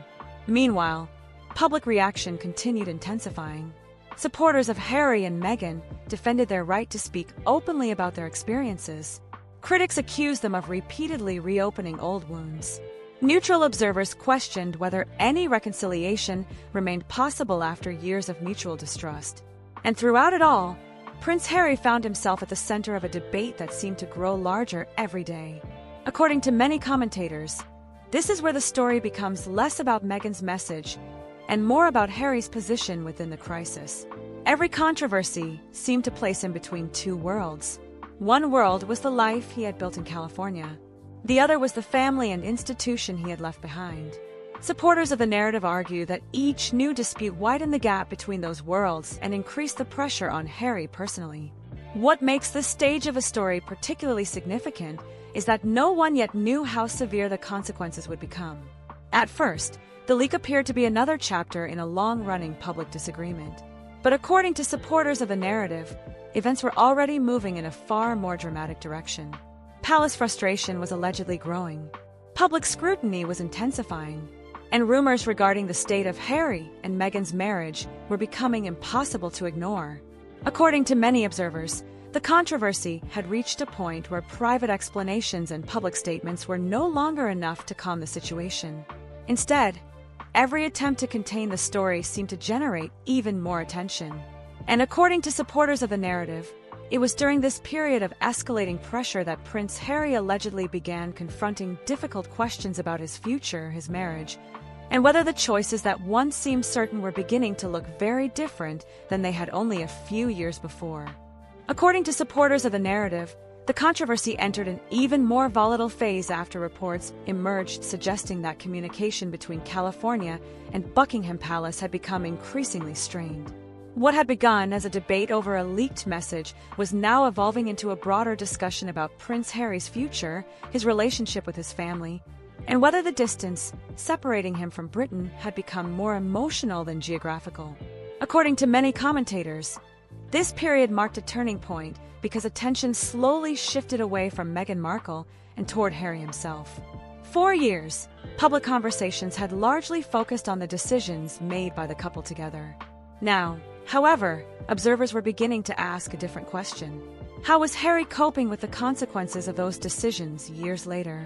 Meanwhile, public reaction continued intensifying. Supporters of Harry and Meghan defended their right to speak openly about their experiences. Critics accused them of repeatedly reopening old wounds. Neutral observers questioned whether any reconciliation remained possible after years of mutual distrust. And throughout it all, Prince Harry found himself at the center of a debate that seemed to grow larger every day. According to many commentators, this is where the story becomes less about Meghan's message and more about Harry's position within the crisis. Every controversy seemed to place him between two worlds. One world was the life he had built in California. The other was the family and institution he had left behind. Supporters of the narrative argue that each new dispute widened the gap between those worlds and increased the pressure on Harry personally. What makes this stage of a story particularly significant is that no one yet knew how severe the consequences would become. At first, the leak appeared to be another chapter in a long-running public disagreement. But according to supporters of the narrative, events were already moving in a far more dramatic direction. Palace frustration was allegedly growing. Public scrutiny was intensifying. And rumors regarding the state of Harry and Meghan's marriage were becoming impossible to ignore. According to many observers, the controversy had reached a point where private explanations and public statements were no longer enough to calm the situation. Instead, every attempt to contain the story seemed to generate even more attention. And according to supporters of the narrative, it was during this period of escalating pressure that Prince Harry allegedly began confronting difficult questions about his future, his marriage, and whether the choices that once seemed certain were beginning to look very different than they had only a few years before. According to supporters of the narrative, the controversy entered an even more volatile phase after reports emerged suggesting that communication between California and Buckingham Palace had become increasingly strained. What had begun as a debate over a leaked message was now evolving into a broader discussion about Prince Harry's future, his relationship with his family, and whether the distance separating him from Britain had become more emotional than geographical. According to many commentators, this period marked a turning point because attention slowly shifted away from Meghan Markle and toward Harry himself. For years, public conversations had largely focused on the decisions made by the couple together. Now, however, observers were beginning to ask a different question. How was Harry coping with the consequences of those decisions years later?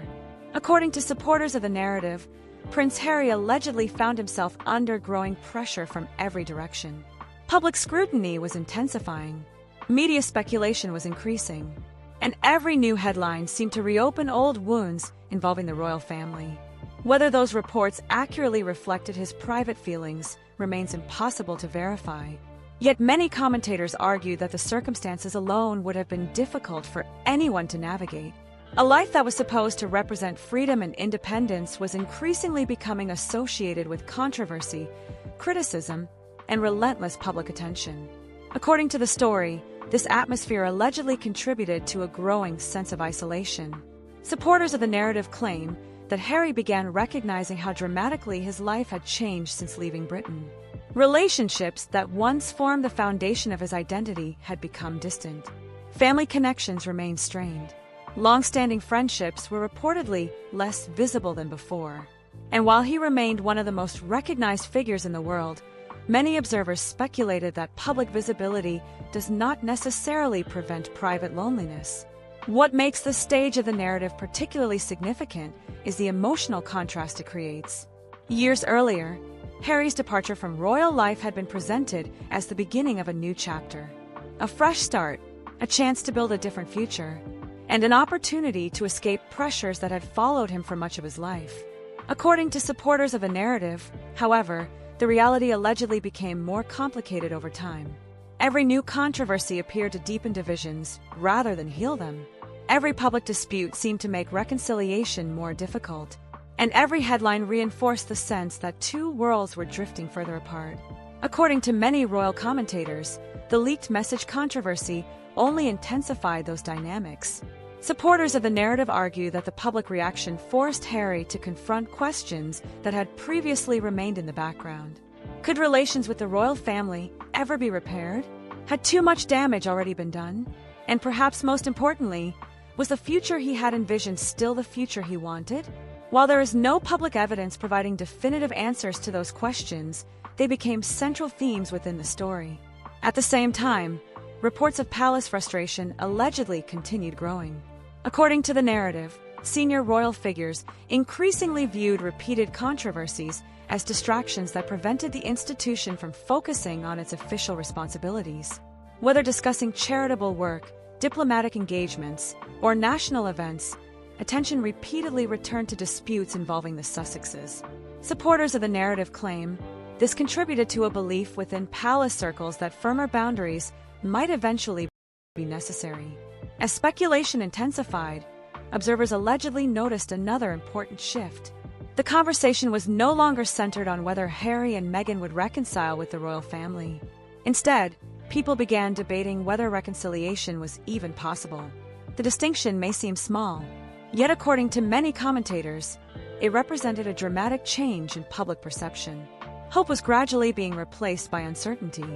According to supporters of the narrative, Prince Harry allegedly found himself under growing pressure from every direction. Public scrutiny was intensifying, media speculation was increasing, and every new headline seemed to reopen old wounds involving the royal family. Whether those reports accurately reflected his private feelings remains impossible to verify. Yet many commentators argue that the circumstances alone would have been difficult for anyone to navigate. A life that was supposed to represent freedom and independence was increasingly becoming associated with controversy, criticism, and relentless public attention. According to the story, this atmosphere allegedly contributed to a growing sense of isolation. Supporters of the narrative claim that Harry began recognizing how dramatically his life had changed since leaving Britain. Relationships that once formed the foundation of his identity had become distant. Family connections remained strained. Long-standing friendships were reportedly less visible than before. And while he remained one of the most recognized figures in the world, many observers speculated that public visibility does not necessarily prevent private loneliness. What makes this stage of the narrative particularly significant is the emotional contrast it creates. Years earlier, Harry's departure from royal life had been presented as the beginning of a new chapter. A fresh start, a chance to build a different future, and an opportunity to escape pressures that had followed him for much of his life. According to supporters of the narrative, however, the reality allegedly became more complicated over time. Every new controversy appeared to deepen divisions rather than heal them. Every public dispute seemed to make reconciliation more difficult, and every headline reinforced the sense that two worlds were drifting further apart. According to many royal commentators, the leaked message controversy only intensified those dynamics. Supporters of the narrative argue that the public reaction forced Harry to confront questions that had previously remained in the background. Could relations with the royal family ever be repaired? Had too much damage already been done? And perhaps most importantly, was the future he had envisioned still the future he wanted? While there is no public evidence providing definitive answers to those questions, they became central themes within the story. At the same time, reports of palace frustration allegedly continued growing. According to the narrative, senior royal figures increasingly viewed repeated controversies as distractions that prevented the institution from focusing on its official responsibilities. Whether discussing charitable work, diplomatic engagements, or national events, attention repeatedly returned to disputes involving the Sussexes. Supporters of the narrative claim this contributed to a belief within palace circles that firmer boundaries might eventually be necessary. As speculation intensified, observers allegedly noticed another important shift. The conversation was no longer centered on whether Harry and Meghan would reconcile with the royal family. Instead, people began debating whether reconciliation was even possible. The distinction may seem small, yet according to many commentators, it represented a dramatic change in public perception. Hope was gradually being replaced by uncertainty,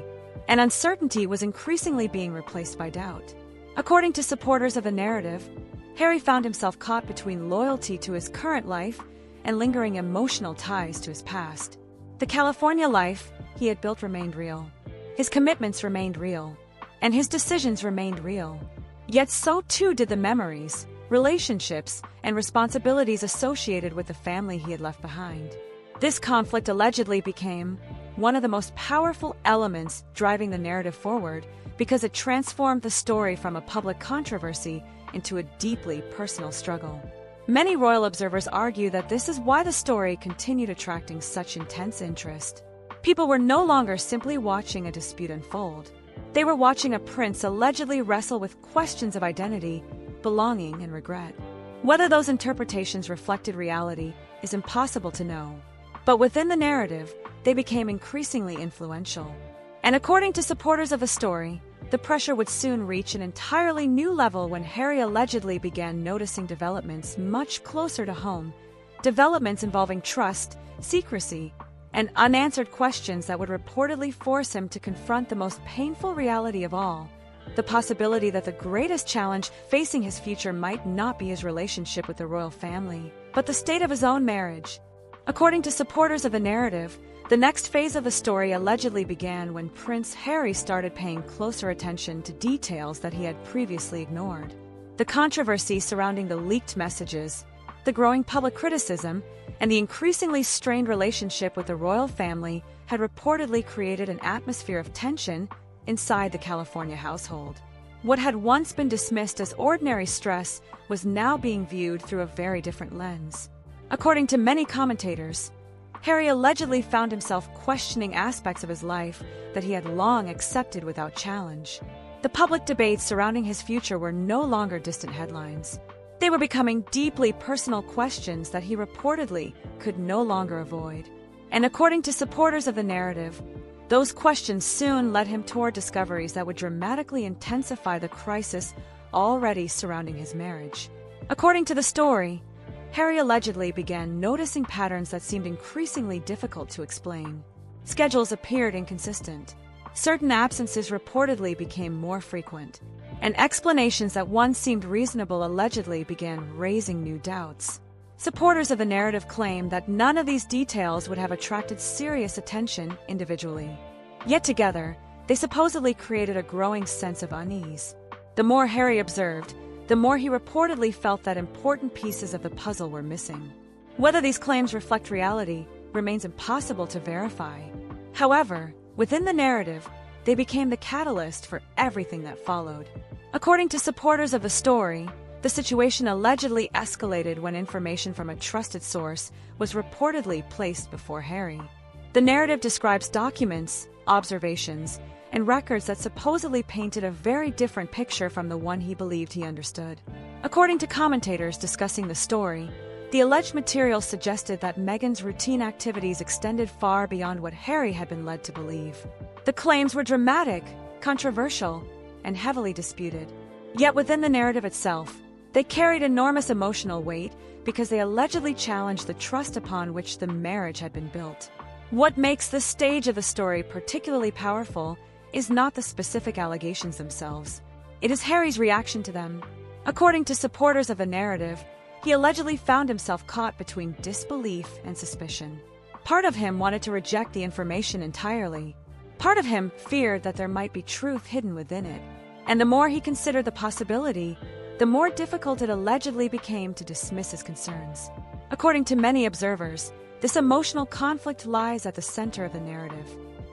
and uncertainty was increasingly being replaced by doubt. According to supporters of the narrative, Harry found himself caught between loyalty to his current life and lingering emotional ties to his past. The California life he had built remained real. His commitments remained real, and his decisions remained real. Yet so too did the memories, relationships, and responsibilities associated with the family he had left behind. This conflict allegedly became one of the most powerful elements driving the narrative forward because it transformed the story from a public controversy into a deeply personal struggle. Many royal observers argue that this is why the story continued attracting such intense interest. People were no longer simply watching a dispute unfold. They were watching a prince allegedly wrestle with questions of identity, belonging, and regret. Whether those interpretations reflected reality is impossible to know. But within the narrative, they became increasingly influential. And according to supporters of the story, the pressure would soon reach an entirely new level when Harry allegedly began noticing developments much closer to home, developments involving trust, secrecy, and unanswered questions that would reportedly force him to confront the most painful reality of all, the possibility that the greatest challenge facing his future might not be his relationship with the royal family, but the state of his own marriage. According to supporters of the narrative, the next phase of the story allegedly began when Prince Harry started paying closer attention to details that he had previously ignored. The controversy surrounding the leaked messages, the growing public criticism, and the increasingly strained relationship with the royal family had reportedly created an atmosphere of tension inside the California household. What had once been dismissed as ordinary stress was now being viewed through a very different lens. According to many commentators, Harry allegedly found himself questioning aspects of his life that he had long accepted without challenge. The public debates surrounding his future were no longer distant headlines. They were becoming deeply personal questions that he reportedly could no longer avoid. And according to supporters of the narrative, those questions soon led him toward discoveries that would dramatically intensify the crisis already surrounding his marriage. According to the story, Harry allegedly began noticing patterns that seemed increasingly difficult to explain. Schedules appeared inconsistent. Certain absences reportedly became more frequent, and explanations that once seemed reasonable allegedly began raising new doubts. Supporters of the narrative claim that none of these details would have attracted serious attention individually. Yet together, they supposedly created a growing sense of unease. The more Harry observed, the more he reportedly felt that important pieces of the puzzle were missing. Whether these claims reflect reality remains impossible to verify. However, within the narrative, they became the catalyst for everything that followed. According to supporters of the story, the situation allegedly escalated when information from a trusted source was reportedly placed before Harry. The narrative describes documents, observations, and records that supposedly painted a very different picture from the one he believed he understood. According to commentators discussing the story, the alleged material suggested that Meghan's routine activities extended far beyond what Harry had been led to believe. The claims were dramatic, controversial, and heavily disputed. Yet within the narrative itself, They carried enormous emotional weight because they allegedly challenged the trust upon which the marriage had been built. What makes this stage of the story particularly powerful is not the specific allegations themselves. It is Harry's reaction to them. According to supporters of the narrative, he allegedly found himself caught between disbelief and suspicion. Part of him wanted to reject the information entirely. Part of him feared that there might be truth hidden within it. And the more he considered the possibility, the more difficult it allegedly became to dismiss his concerns. According to many observers, this emotional conflict lies at the center of the narrative.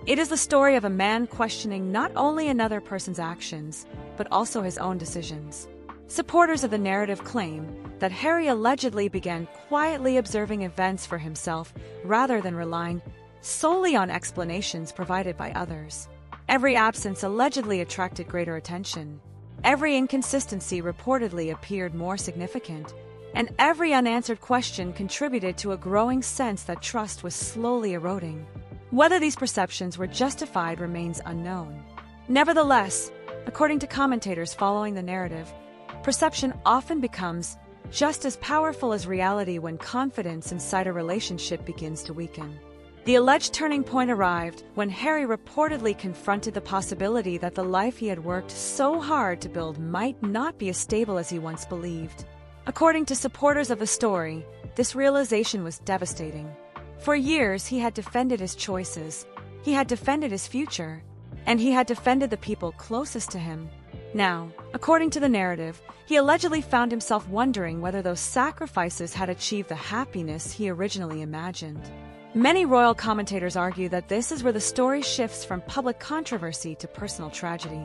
It is the story of a man questioning not only another person's actions, but also his own decisions. Supporters of the narrative claim that Harry allegedly began quietly observing events for himself rather than relying solely on explanations provided by others. Every absence allegedly attracted greater attention. Every inconsistency reportedly appeared more significant, and every unanswered question contributed to a growing sense that trust was slowly eroding. Whether these perceptions were justified remains unknown. Nevertheless, according to commentators following the narrative, perception often becomes just as powerful as reality when confidence inside a relationship begins to weaken. The alleged turning point arrived when Harry reportedly confronted the possibility that the life he had worked so hard to build might not be as stable as he once believed. According to supporters of the story, this realization was devastating. For years, he had defended his choices, he had defended his future, and he had defended the people closest to him. Now, according to the narrative, he allegedly found himself wondering whether those sacrifices had achieved the happiness he originally imagined. Many royal commentators argue that this is where the story shifts from public controversy to personal tragedy.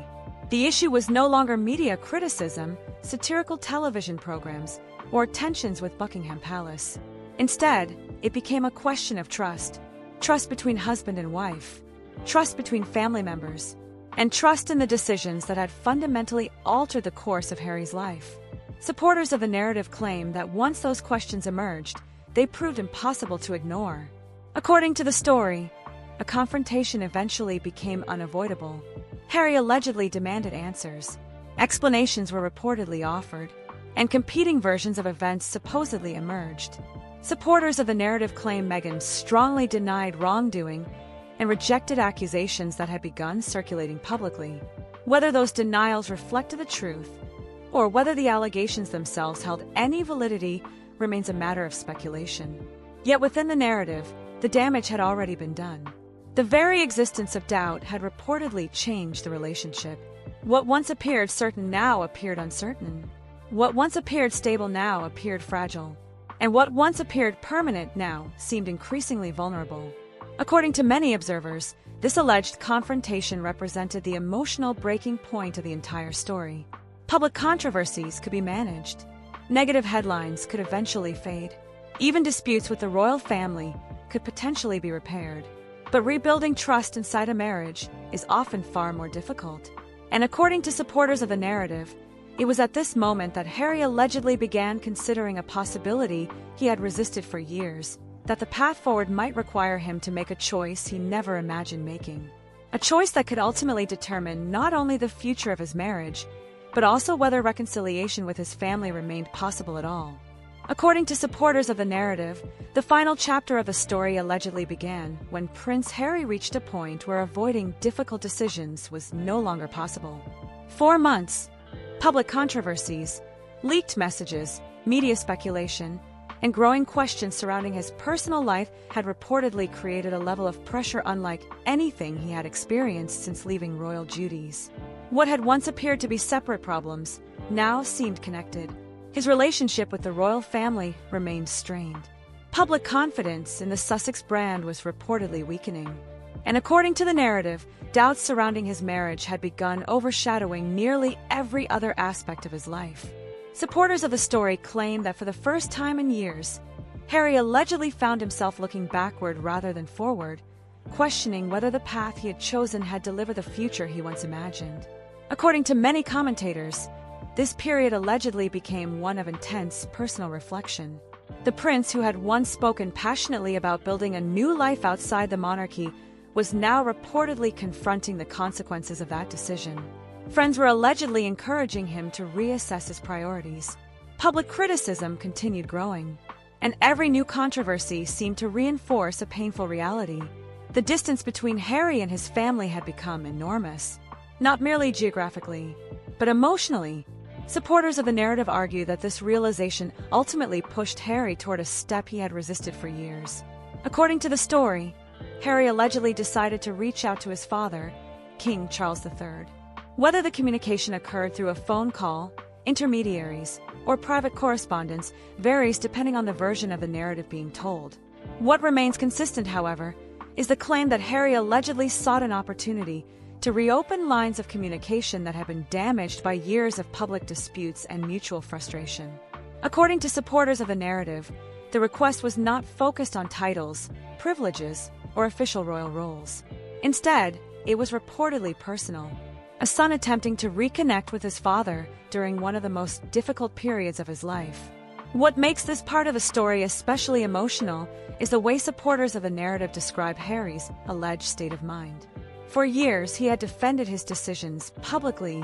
The issue was no longer media criticism, satirical television programs, or tensions with Buckingham Palace. Instead, it became a question of trust. Trust between husband and wife, trust between family members, and trust in the decisions that had fundamentally altered the course of Harry's life. Supporters of the narrative claim that once those questions emerged, they proved impossible to ignore. According to the story, a confrontation eventually became unavoidable. Harry allegedly demanded answers. Explanations were reportedly offered, and competing versions of events supposedly emerged. Supporters of the narrative claim Meghan strongly denied wrongdoing and rejected accusations that had begun circulating publicly. Whether those denials reflected the truth, or whether the allegations themselves held any validity, remains a matter of speculation. Yet within the narrative, the damage had already been done. The very existence of doubt had reportedly changed the relationship. What once appeared certain now appeared uncertain. What once appeared stable now appeared fragile. And what once appeared permanent now seemed increasingly vulnerable. According to many observers, this alleged confrontation represented the emotional breaking point of the entire story. Public controversies could be managed. Negative headlines could eventually fade. Even disputes with the royal family could potentially be repaired. But rebuilding trust inside a marriage is often far more difficult. And according to supporters of the narrative, it was at this moment that Harry allegedly began considering a possibility he had resisted for years, that the path forward might require him to make a choice he never imagined making. A choice that could ultimately determine not only the future of his marriage, but also whether reconciliation with his family remained possible at all. According to supporters of the narrative, the final chapter of the story allegedly began when Prince Harry reached a point where avoiding difficult decisions was no longer possible. 4 months, public controversies, leaked messages, media speculation, and growing questions surrounding his personal life had reportedly created a level of pressure unlike anything he had experienced since leaving royal duties. What had once appeared to be separate problems now seemed connected. His relationship with the royal family remained strained. Public confidence in the Sussex brand was reportedly weakening. And according to the narrative, doubts surrounding his marriage had begun overshadowing nearly every other aspect of his life. Supporters of the story claim that for the first time in years, Harry allegedly found himself looking backward rather than forward, questioning whether the path he had chosen had delivered the future he once imagined. According to many commentators, this period allegedly became one of intense personal reflection. The prince, who had once spoken passionately about building a new life outside the monarchy, was now reportedly confronting the consequences of that decision. Friends were allegedly encouraging him to reassess his priorities. public criticism continued growing, and every new controversy seemed to reinforce a painful reality. The distance between Harry and his family had become enormous, not merely geographically, but emotionally. Supporters of the narrative argue that this realization ultimately pushed Harry toward a step he had resisted for years. According to the story, Harry allegedly decided to reach out to his father, King Charles III. Whether the communication occurred through a phone call, intermediaries, or private correspondence varies depending on the version of the narrative being told. What remains consistent, however, is the claim that Harry allegedly sought an opportunity to reopen lines of communication that had been damaged by years of public disputes and mutual frustration. According to supporters of the narrative, the request was not focused on titles, privileges, or official royal roles. Instead, it was reportedly personal. A son attempting to reconnect with his father during one of the most difficult periods of his life. What makes this part of the story especially emotional is the way supporters of the narrative describe Harry's alleged state of mind. For years, he had defended his decisions publicly.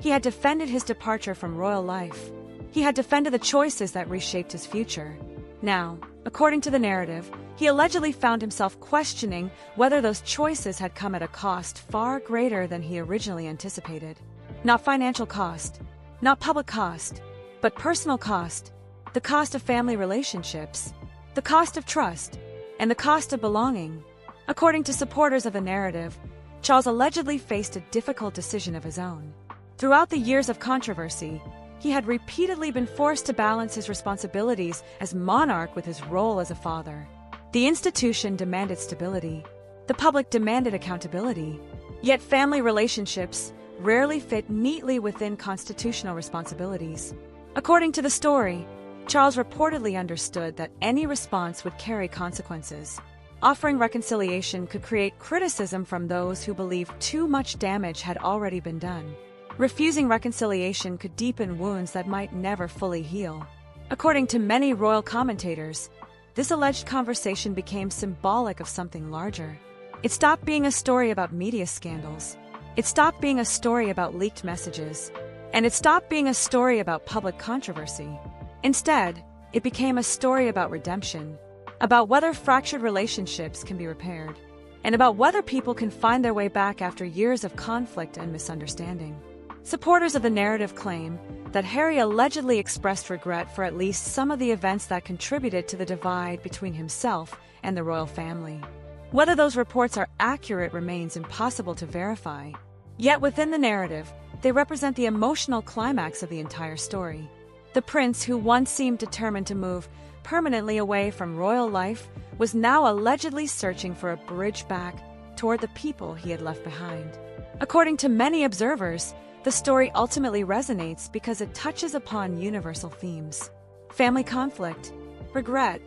He had defended his departure from royal life. He had defended the choices that reshaped his future. Now, according to the narrative, he allegedly found himself questioning whether those choices had come at a cost far greater than he originally anticipated. Not financial cost, not public cost, but personal cost, the cost of family relationships, the cost of trust, and the cost of belonging. According to supporters of the narrative, Charles allegedly faced a difficult decision of his own. Throughout the years of controversy, he had repeatedly been forced to balance his responsibilities as monarch with his role as a father. The institution demanded stability. The public demanded accountability. Yet family relationships rarely fit neatly within constitutional responsibilities. According to the story, Charles reportedly understood that any response would carry consequences. Offering reconciliation could create criticism from those who believed too much damage had already been done. Refusing reconciliation could deepen wounds that might never fully heal. According to many royal commentators, this alleged conversation became symbolic of something larger. It stopped being a story about media scandals. It stopped being a story about leaked messages. And it stopped being a story about public controversy. Instead, it became a story about redemption, about whether fractured relationships can be repaired, and about whether people can find their way back after years of conflict and misunderstanding. Supporters of the narrative claim that Harry allegedly expressed regret for at least some of the events that contributed to the divide between himself and the royal family. Whether those reports are accurate remains impossible to verify. Yet within the narrative, they represent the emotional climax of the entire story. The prince, who once seemed determined to move permanently away from royal life, was now allegedly searching for a bridge back toward the people he had left behind. According to many observers, the story ultimately resonates because it touches upon universal themes: family conflict, regret,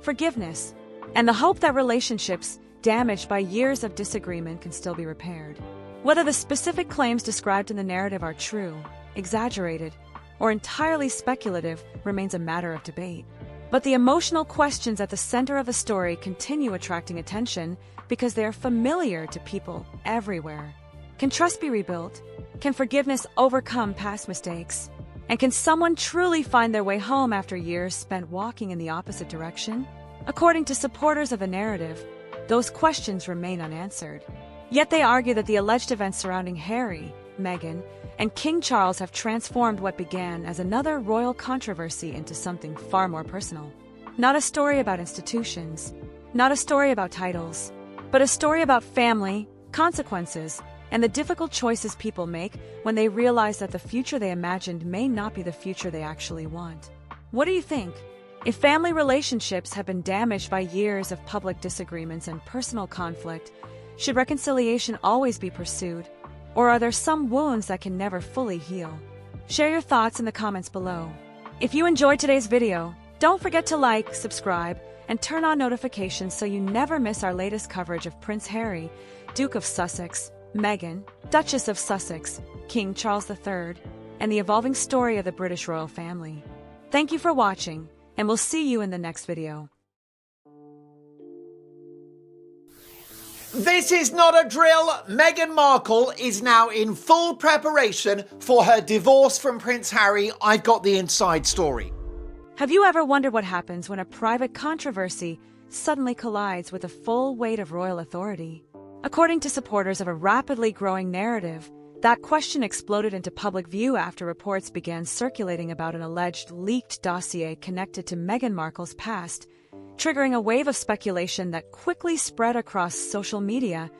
forgiveness, and the hope that relationships damaged by years of disagreement can still be repaired. Whether the specific claims described in the narrative are true, exaggerated, or entirely speculative remains a matter of debate. But the emotional questions at the center of the story continue attracting attention because they are familiar to people everywhere. Can trust be rebuilt? Can forgiveness overcome past mistakes? And can someone truly find their way home after years spent walking in the opposite direction? According to supporters of the narrative, those questions remain unanswered. Yet they argue that the alleged events surrounding Harry, Meghan, and King Charles have transformed what began as another royal controversy into something far more personal. Not a story about institutions, not a story about titles, but a story about family, consequences, and the difficult choices people make when they realize that the future they imagined may not be the future they actually want. What do you think? If family relationships have been damaged by years of public disagreements and personal conflict, should reconciliation always be pursued? Or are there some wounds that can never fully heal? Share your thoughts in the comments below. If you enjoyed today's video, don't forget to like, subscribe, and turn on notifications so you never miss our latest coverage of Prince Harry, Duke of Sussex, Meghan, Duchess of Sussex, King Charles III, and the evolving story of the British royal family. Thank you for watching, and we'll see you in the next video. This is not a drill. Meghan Markle is now in full preparation for her divorce from Prince Harry. I've got the inside story. Have you ever wondered what happens when a private controversy suddenly collides with the full weight of royal authority? According to supporters of a rapidly growing narrative, that question exploded into public view after reports began circulating about an alleged leaked dossier connected to Meghan Markle's past, triggering a wave of speculation that quickly spread across social media,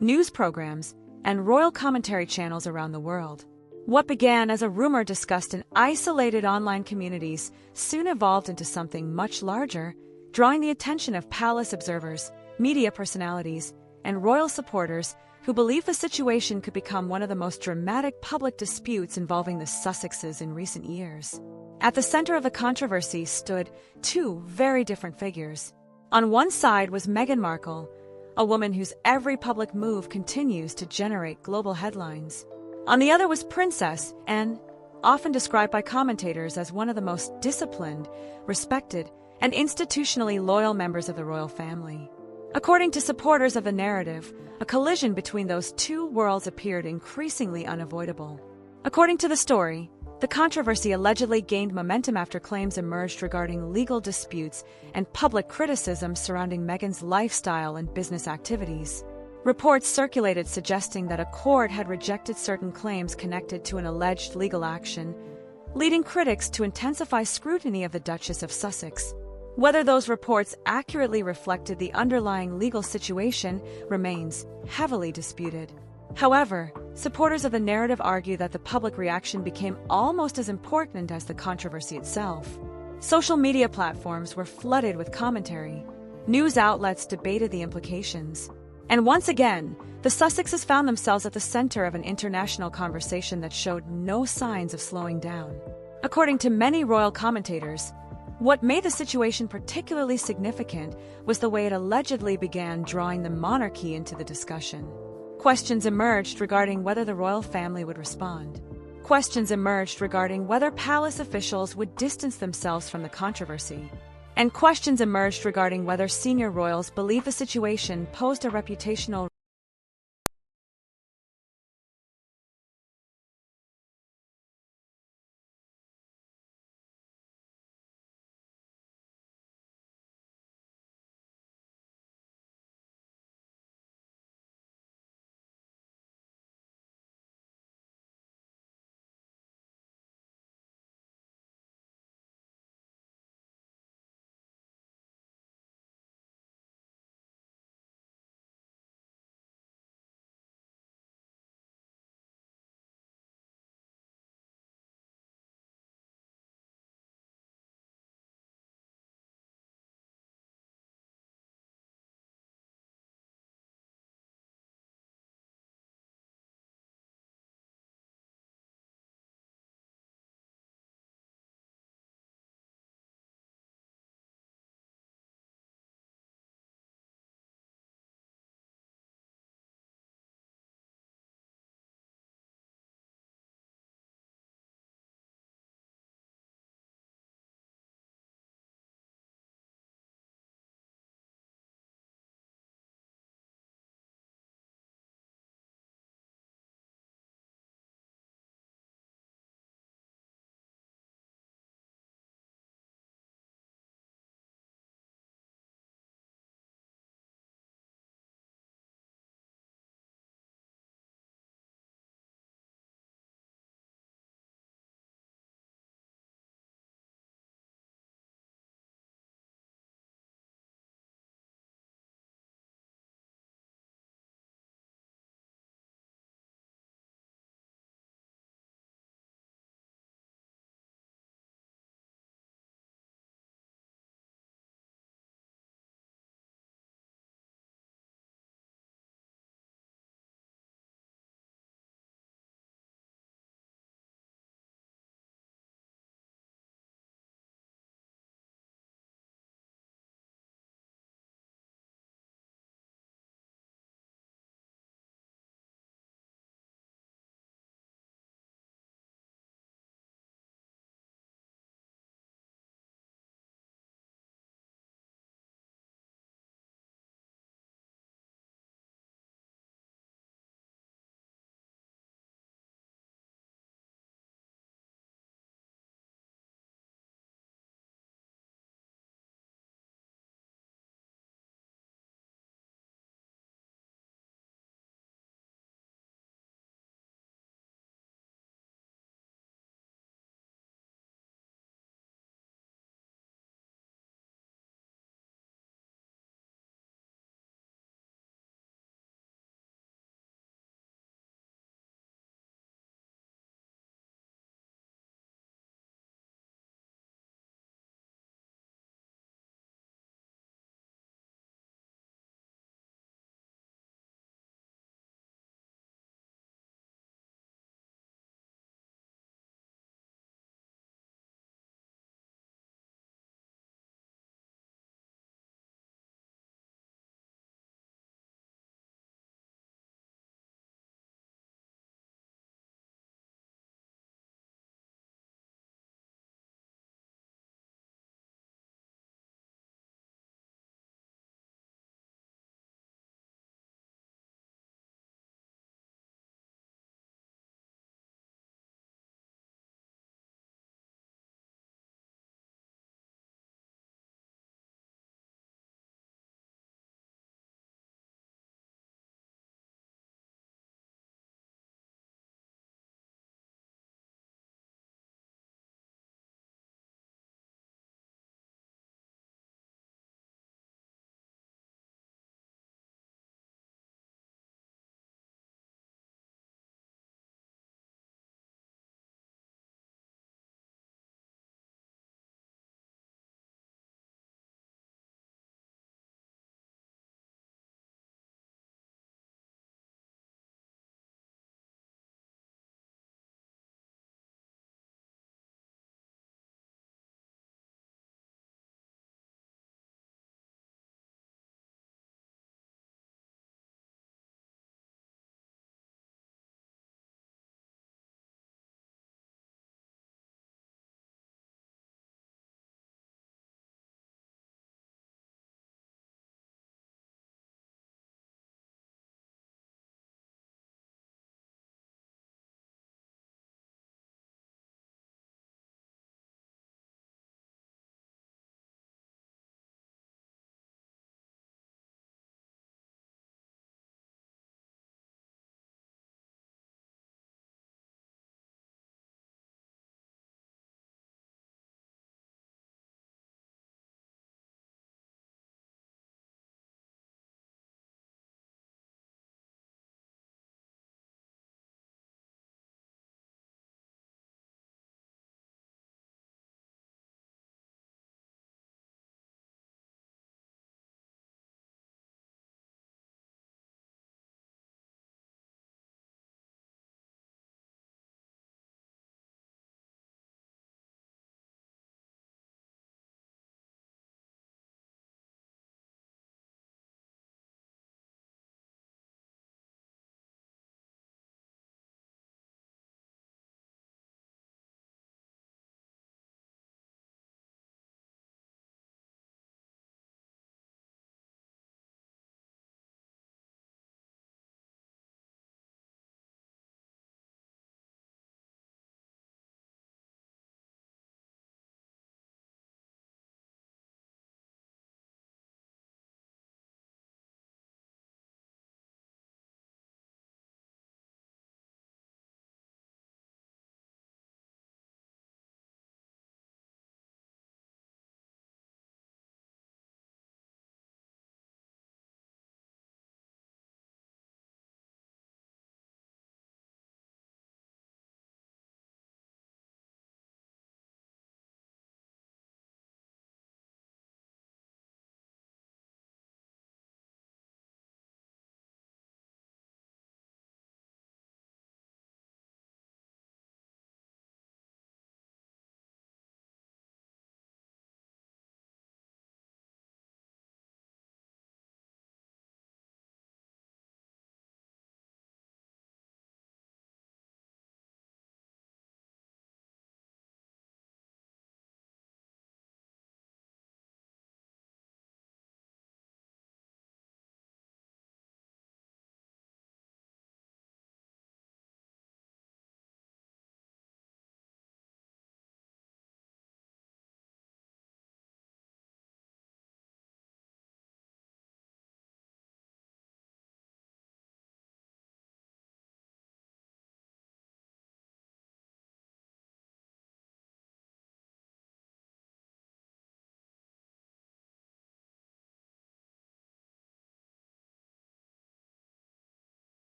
news programs, and royal commentary channels around the world. What began as a rumor discussed in isolated online communities soon evolved into something much larger, drawing the attention of palace observers, media personalities, and royal supporters who believe the situation could become one of the most dramatic public disputes involving the Sussexes in recent years. At the center of the controversy stood two very different figures. On one side was Meghan Markle, a woman whose every public move continues to generate global headlines. On the other was Princess Anne, often described by commentators as one of the most disciplined, respected, and institutionally loyal members of the royal family. According to supporters of the narrative, a collision between those two worlds appeared increasingly unavoidable. According to the story, the controversy allegedly gained momentum after claims emerged regarding legal disputes and public criticism surrounding Meghan's lifestyle and business activities. Reports circulated suggesting that a court had rejected certain claims connected to an alleged legal action, leading critics to intensify scrutiny of the Duchess of Sussex. Whether those reports accurately reflected the underlying legal situation remains heavily disputed. However, supporters of the narrative argue that the public reaction became almost as important as the controversy itself. Social media platforms were flooded with commentary. News outlets debated the implications. And once again, the Sussexes found themselves at the center of an international conversation that showed no signs of slowing down. According to many royal commentators, what made the situation particularly significant was the way it allegedly began drawing the monarchy into the discussion. Questions emerged regarding whether the royal family would respond. Questions emerged regarding whether palace officials would distance themselves from the controversy. And questions emerged regarding whether senior royals believed the situation posed a reputational